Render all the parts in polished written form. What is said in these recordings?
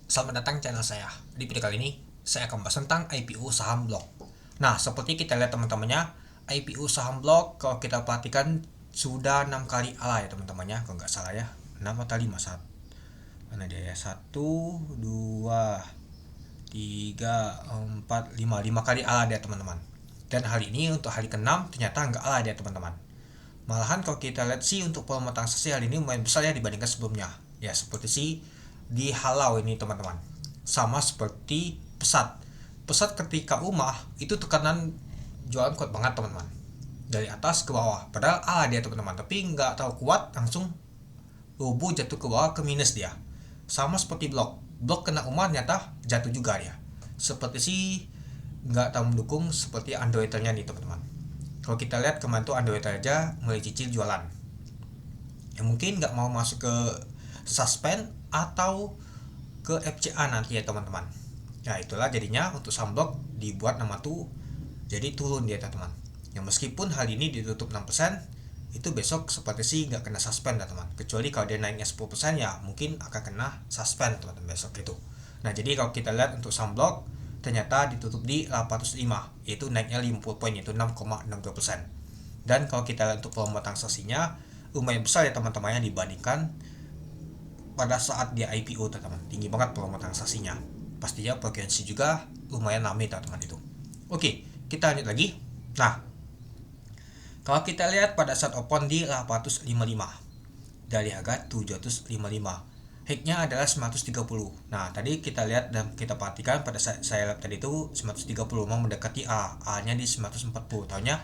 Selamat datang channel saya. Di video kali ini, saya akan bahas tentang IPO saham blok. Nah, seperti kita lihat teman-temannya, IPO saham blok kalau kita perhatikan sudah 6 kali ala ya teman-temannya, kalau nggak salah ya. 6 atau 5 saat. Mana dia ya? 1, 2, 3, 4, 5. 5 kali ala dia teman-teman. Dan hari ini untuk hari ke-6 ternyata nggak ala dia teman-teman. Malahan kalau kita lihat sih untuk volume transaksi hari ini lumayan besar ya dibandingkan sebelumnya. Ya seperti sih dihalau ini teman-teman. Sama seperti pesat. Pesat ketika umah itu tekanan jualan kuat banget teman-teman. Dari atas ke bawah. Padahal ala dia teman-teman. Tapi nggak tahu kuat langsung rubuh jatuh ke bawah ke minus dia. Sama seperti blok. Blok kena umah ternyata jatuh juga dia. Seperti sih nggak tahu mendukung seperti underwaternya nih teman-teman. Kalau kita lihat kemarin tuh underwater aja mulai cicil jualan. Ya mungkin nggak mau masuk ke suspend atau ke FCA nanti ya teman-teman. Ya itulah jadinya untuk saham blok dibuat nama tuh jadi turun dia teman-teman. Ya meskipun hari ini ditutup 6%, itu besok seperti sih nggak kena suspend teman-teman. Kecuali kalau dia naiknya 10% ya mungkin akan kena suspend teman-teman besok itu. Nah jadi kalau kita lihat untuk saham blok ternyata ditutup di 805, yaitu naiknya 50 poin, yaitu 6,62%. Dan kalau kita lihat untuk volume transaksinya lumayan besar ya teman-temannya dibandingkan pada saat dia IPO teman-teman. Tinggi banget volume transaksinya. Pastinya frekuensi juga lumayan ramai teman-teman itu. Oke, kita lanjut lagi. Nah, kalau kita lihat pada saat open di 855 dari harga 755, hignya adalah 930. Nah, tadi kita lihat dan kita perhatikan pada saat saya lihat tadi itu 930 mau mendekati A-nya di 940. Taunya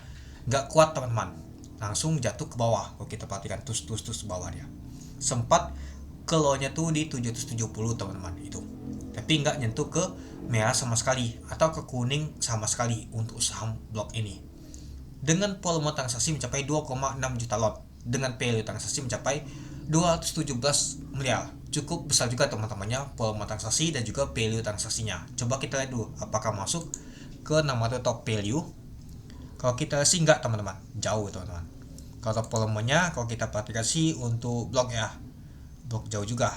nggak kuat teman-teman. Langsung jatuh ke bawah. Kalau kita perhatikan tus bawah dia. Sempat ke low-nya tuh di 770 teman-teman itu. Tapi nggak nyentuh ke merah sama sekali atau ke kuning sama sekali untuk saham blok ini. Dengan volume transaksi mencapai 2,6 juta lot, dengan value transaksi mencapai 217 miliar. Cukup besar juga teman-temannya volume transaksi dan juga value transaksinya. Coba kita lihat dulu apakah masuk ke nama top value. Kalau kita sih enggak teman-teman, jauh teman-teman. Kalau volumenya kalau kita perhatikan sih untuk blok ya, blok jauh juga.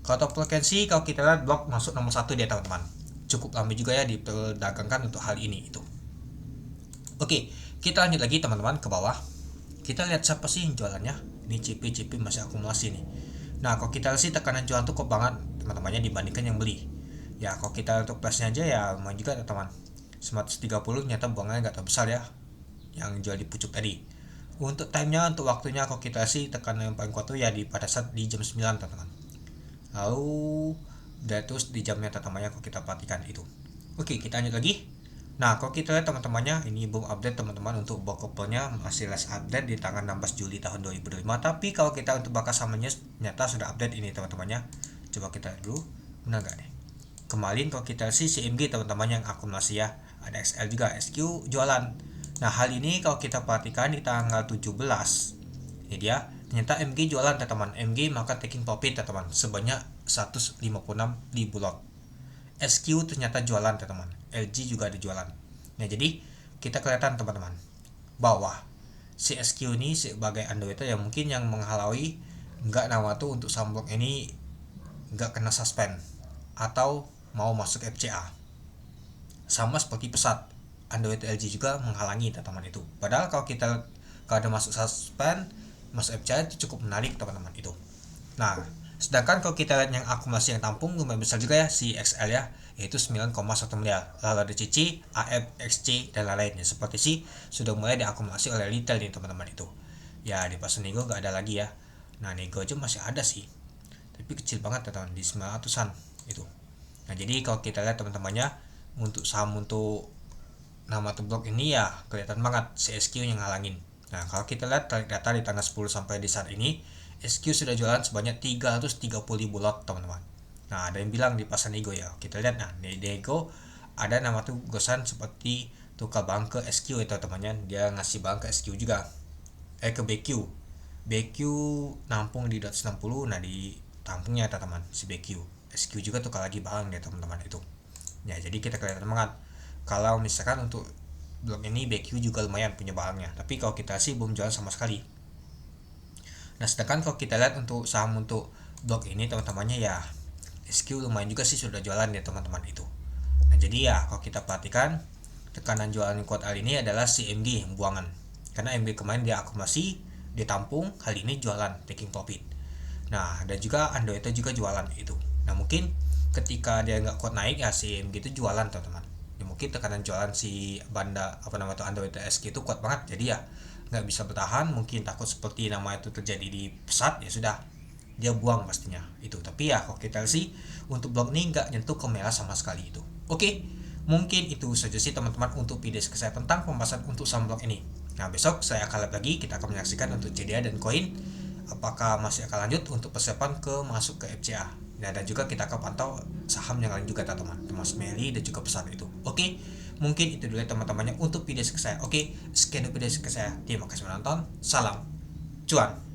Kalau frekuensi kalau kita lihat blok masuk nomor 1 dia teman-teman. Cukup lama juga ya diperdagangkan untuk hal ini itu. Oke, kita lanjut lagi teman-teman ke bawah. Kita lihat siapa sih yang jualannya. Ini CP masih akumulasi nih. Nah, kalau kita lihat sih tekanan jualan tuh kok banget teman-temannya dibandingkan yang beli. Ya, kalau kita untuk price-nya aja ya lumayan juga teman. 130 ternyata buangannya nggak terlalu besar ya. Yang jual di pucuk tadi. Untuk time-nya, untuk waktunya kalau kita sih tekanan yang paling kuat tuh ya di pada saat di jam 9 teman-teman. Lalu terus di jamnya teman-temannya kalau kita perhatikan itu. Oke, kita lanjut lagi. Nah, kalau kita lihat teman-temannya, ini belum update teman-teman untuk Bokopelnya masih last update di tanggal 16 Juli tahun 2005. Tapi kalau kita untuk bakal samanya ternyata sudah update ini teman-temannya. Coba kita lihat dulu, benar nggak nih? Kemarin kalau kita sih CMG teman-teman yang akumulasi ya, ada XL juga, SQ jualan. Nah, hal ini kalau kita perhatikan di tanggal 17, ini dia, ternyata MG jualan teman-teman. MG maka taking profit teman-teman sebanyak 156 di bulog. SQ ternyata jualan teman-teman. LG juga ada jualan. Nah jadi kita kelihatan teman-teman bahwa si SQ ini sebagai underwater yang mungkin yang menghalangi nggak nama tuh untuk saham blok ini nggak kena suspend atau mau masuk FCA. Sama seperti pesat underwater LG juga menghalangi teman-teman itu. Padahal kalau ada masuk suspend masuk FCA itu cukup menarik teman-teman itu. Nah, sedangkan kalau kita lihat yang akumulasi yang tampung lumayan besar juga ya si XL ya, yaitu 9,1 miliar. Lalu ada CC, AF, XC dan lain-lainnya. Seperti sih sudah mulai diakumulasi oleh retail nih teman-teman itu. Ya di pasar nego nggak ada lagi ya. Nah nego aja masih ada sih, tapi kecil banget teman-teman di 900-an itu. Nah jadi kalau kita lihat teman-temannya untuk saham untuk nama blok ini ya kelihatan banget CSQ yang ngalangin. Nah kalau kita lihat data di tanggal 10 sampai di saat ini SQ sudah jualan sebanyak 330.000 lot teman-teman. Nah ada yang bilang di pasar nego ya, kita lihat nah di nego ada nama tuh gosan seperti tukar bank ke SQ itu temannya, dia ngasih bank ke SQ juga, ke BQ nampung di 260. Nah di tampungnya teman-teman si BQ SQ juga tukar lagi barang ya teman-teman itu. Ya jadi kita kelihatan banget kalau misalkan untuk blok ini BQ juga lumayan punya barangnya, tapi kalau kita sih belum jualan sama sekali. Nah sedangkan kalau kita lihat untuk saham untuk blok ini teman-temannya ya SQ lumayan juga sih sudah jualan ya teman-teman itu. Nah jadi ya kalau kita perhatikan tekanan jualan kuat hari ini adalah si MG buangan, karena MG kemarin dia akumulasi, ditampung, kali ini jualan taking profit. Nah dan juga Ando itu juga jualan itu. Nah mungkin ketika dia nggak kuat naik ya si MG itu jualan teman-teman. Ya, mungkin tekanan jualan si banda apa nama itu Ando itu SQ itu kuat banget, jadi ya nggak bisa bertahan, mungkin takut seperti nama itu terjadi di pesat, ya sudah dia buang pastinya itu. Tapi ya kalau kita sih untuk blog ini nggak nyentuh ke merah sama sekali itu. Oke, mungkin itu saja sih teman-teman untuk video saya tentang pembahasan untuk saham blog ini. Nah besok saya akan live lagi, kita akan menyaksikan untuk CDA dan koin apakah masih akan lanjut untuk persiapan ke masuk ke FCA. Nah dan juga kita akan pantau saham yang lain juga teman-teman, termasuk Meli dan juga pesat itu. Oke, mungkin itu dulu ya teman-temannya untuk video saya. Oke, sekian video saya. Terima kasih menonton. Salam cuan.